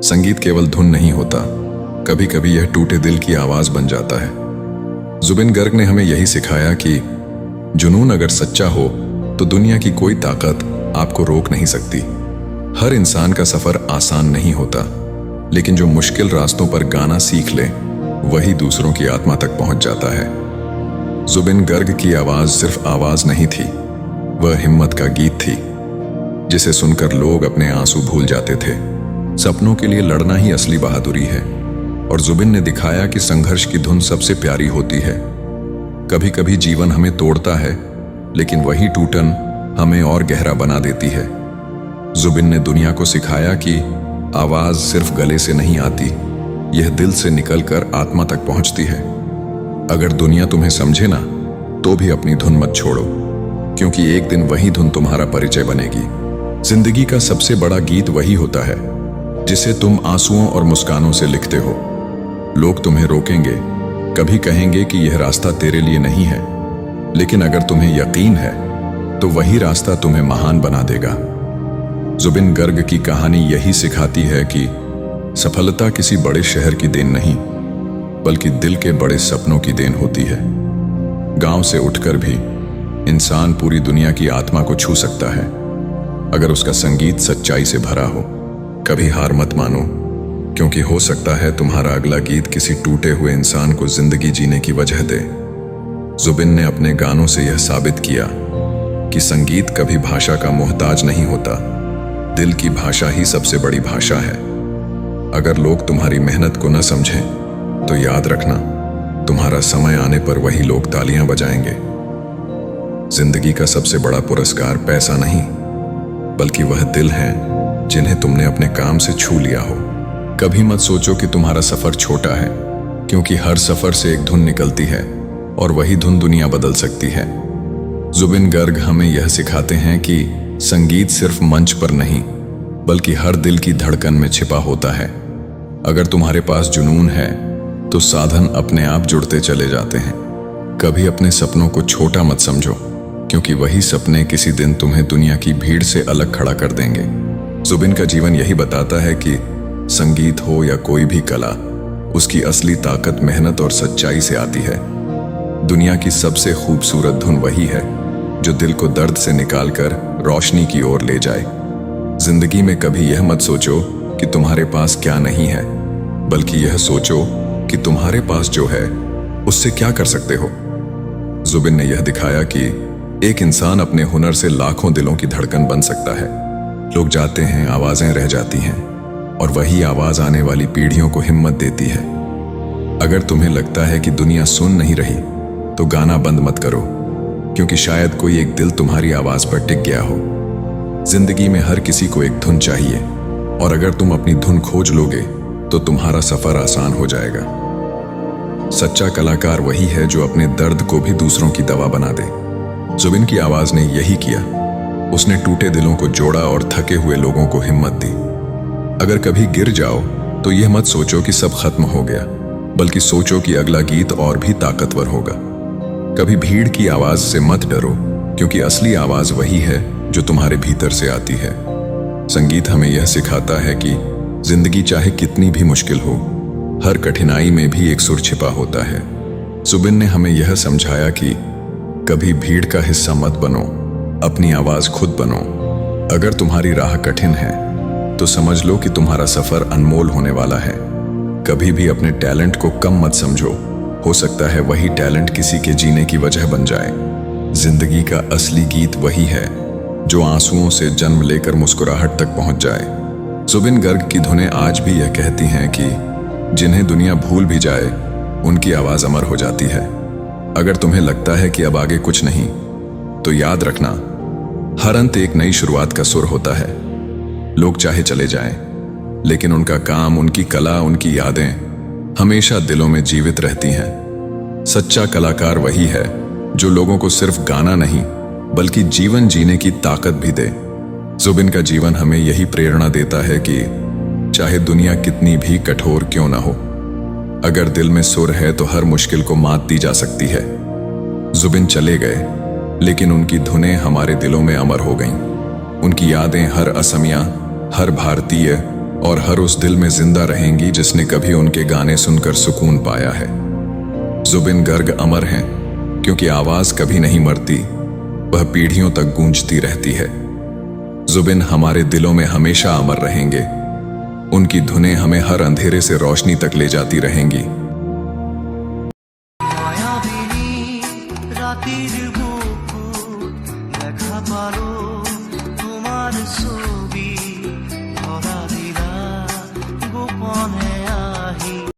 संगीत केवल धुन नहीं होता, कभी कभी यह टूटे दिल की आवाज बन जाता है। जुबिन गर्ग ने हमें यही सिखाया कि जुनून अगर सच्चा हो तो दुनिया की कोई ताकत आपको रोक नहीं सकती। हर इंसान का सफर आसान नहीं होता, लेकिन जो मुश्किल रास्तों पर गाना सीख ले वही दूसरों की आत्मा तक पहुंच जाता है। जुबिन गर्ग की आवाज सिर्फ आवाज नहीं थी, वह हिम्मत का गीत थी, जिसे सुनकर लोग अपने आंसू भूल जाते थे। सपनों के लिए लड़ना ही असली बहादुरी है, और जुबिन ने दिखाया कि संघर्ष की धुन सबसे प्यारी होती है। कभी कभी जीवन हमें तोड़ता है, लेकिन वही टूटन हमें और गहरा बना देती है। जुबिन ने दुनिया को सिखाया कि आवाज सिर्फ गले से नहीं आती, यह दिल से निकलकर आत्मा तक पहुंचती है। अगर दुनिया तुम्हें समझे ना, तो भी अपनी धुन मत छोड़ो, क्योंकि एक दिन वही धुन तुम्हारा परिचय बनेगी। जिंदगी का सबसे बड़ा गीत वही होता है जिसे तुम आंसुओं और मुस्कानों से लिखते हो। लोग तुम्हें रोकेंगे, कभी कहेंगे कि यह रास्ता तेरे लिए नहीं है, लेकिन अगर तुम्हें यकीन है तो वही रास्ता तुम्हें महान बना देगा। जुबिन गर्ग की कहानी यही सिखाती है कि सफलता किसी बड़े शहर की देन नहीं, बल्कि दिल के बड़े सपनों की देन होती है। गांव से उठकर भी इंसान पूरी दुनिया की आत्मा को छू सकता है, अगर उसका संगीत सच्चाई से भरा हो। कभी हार मत मानो, क्योंकि हो सकता है तुम्हारा अगला गीत किसी टूटे हुए इंसान को जिंदगी जीने की वजह दे। जुबिन ने अपने गानों से यह साबित किया कि संगीत कभी भाषा का मोहताज नहीं होता, दिल की भाषा ही सबसे बड़ी भाषा है। अगर लोग तुम्हारी मेहनत को न समझें तो याद रखना, तुम्हारा समय आने पर वही लोग तालियां बजाएंगे। जिंदगी का सबसे बड़ा पुरस्कार पैसा नहीं, बल्कि वह दिल है जिन्हें तुमने अपने काम से छू लिया हो। कभी मत सोचो कि तुम्हारा सफर छोटा है, क्योंकि हर सफर से एक धुन निकलती है और वही धुन दुनिया बदल सकती है। जुबिन गर्ग हमें यह सिखाते हैं कि संगीत सिर्फ मंच पर नहीं, बल्कि हर दिल की धड़कन में छिपा होता है। अगर तुम्हारे पास जुनून है तो साधन अपने आप जुड़ते चले जाते हैं। कभी अपने सपनों को छोटा मत समझो, क्योंकि वही सपने किसी दिन तुम्हें दुनिया की भीड़ से अलग खड़ा कर देंगे। जुबिन का जीवन यही बताता है कि संगीत हो या कोई भी कला, उसकी असली ताकत मेहनत और सच्चाई से आती है। दुनिया की सबसे खूबसूरत धुन वही है जो दिल को दर्द से निकालकर रोशनी की ओर ले जाए। जिंदगी में कभी यह मत सोचो कि तुम्हारे पास क्या नहीं है, बल्कि यह सोचो कि तुम्हारे पास जो है उससे क्या कर सकते हो। जुबिन ने यह दिखाया कि एक इंसान अपने हुनर से लाखों दिलों की धड़कन बन सकता है। लोग जाते हैं, आवाजें रह जाती हैं, और वही आवाज आने वाली पीढ़ियों को हिम्मत देती है। अगर तुम्हें लगता है कि दुनिया सुन नहीं रही, तो गाना बंद मत करो, क्योंकि शायद कोई एक दिल तुम्हारी आवाज पर टिक गया हो। जिंदगी में हर किसी को एक धुन चाहिए, और अगर तुम अपनी धुन खोज लोगे तो तुम्हारा सफर आसान हो जाएगा। सच्चा कलाकार वही है जो अपने दर्द को भी दूसरों की दवा बना दे। जुबिन की आवाज ने यही किया। उसने टूटे दिलों को जोड़ा और थके हुए लोगों को हिम्मत दी। अगर कभी गिर जाओ तो यह मत सोचो कि सब खत्म हो गया, बल्कि सोचो कि अगला गीत और भी ताकतवर होगा। कभी भीड़ की आवाज से मत डरो, क्योंकि असली आवाज वही है जो तुम्हारे भीतर से आती है। संगीत हमें यह सिखाता है कि जिंदगी चाहे कितनी भी मुश्किल हो, हर कठिनाई में भी एक सुर छिपा होता है। जुबिन ने हमें यह समझाया कि कभी भीड़ का हिस्सा मत बनो, अपनी आवाज खुद बनो। अगर तुम्हारी राह कठिन है तो समझ लो कि तुम्हारा सफर अनमोल होने वाला है। कभी भी अपने टैलेंट को कम मत समझो, हो सकता है वही टैलेंट किसी के जीने की वजह बन जाए। जिंदगी का असली गीत वही है जो आंसुओं से जन्म लेकर मुस्कुराहट तक पहुंच जाए। जुबिन गर्ग की धुनें आज भी यह कहती हैं कि जिन्हें दुनिया भूल भी जाए, उनकी आवाज अमर हो जाती है। अगर तुम्हें लगता है कि अब आगे कुछ नहीं, तो याद रखना, हर अंत एक नई शुरुआत का सुर होता है। लोग चाहे चले जाएं, लेकिन उनका काम, उनकी कला, उनकी यादें हमेशा दिलों में जीवित रहती हैं। सच्चा कलाकार वही है जो लोगों को सिर्फ गाना नहीं, बल्कि जीवन जीने की ताकत भी दे। जुबिन का जीवन हमें यही प्रेरणा देता है कि चाहे दुनिया कितनी भी कठोर क्यों ना हो, अगर दिल में सुर है तो हर मुश्किल को मात दी जा सकती है। जुबिन चले गए, लेकिन उनकी धुनें हमारे दिलों में अमर हो गईं। उनकी यादें हर असमिया, हर भारतीय और हर उस दिल में जिंदा रहेंगी जिसने कभी उनके गाने सुनकर सुकून पाया है। जुबिन गर्ग अमर हैं क्योंकि आवाज कभी नहीं मरती, वह पीढ़ियों तक गूंजती रहती है। जुबिन हमारे दिलों में हमेशा अमर रहेंगे, उनकी धुनें हमें हर अंधेरे से रोशनी तक ले जाती रहेंगी। রাতের বুকু দেখা পারো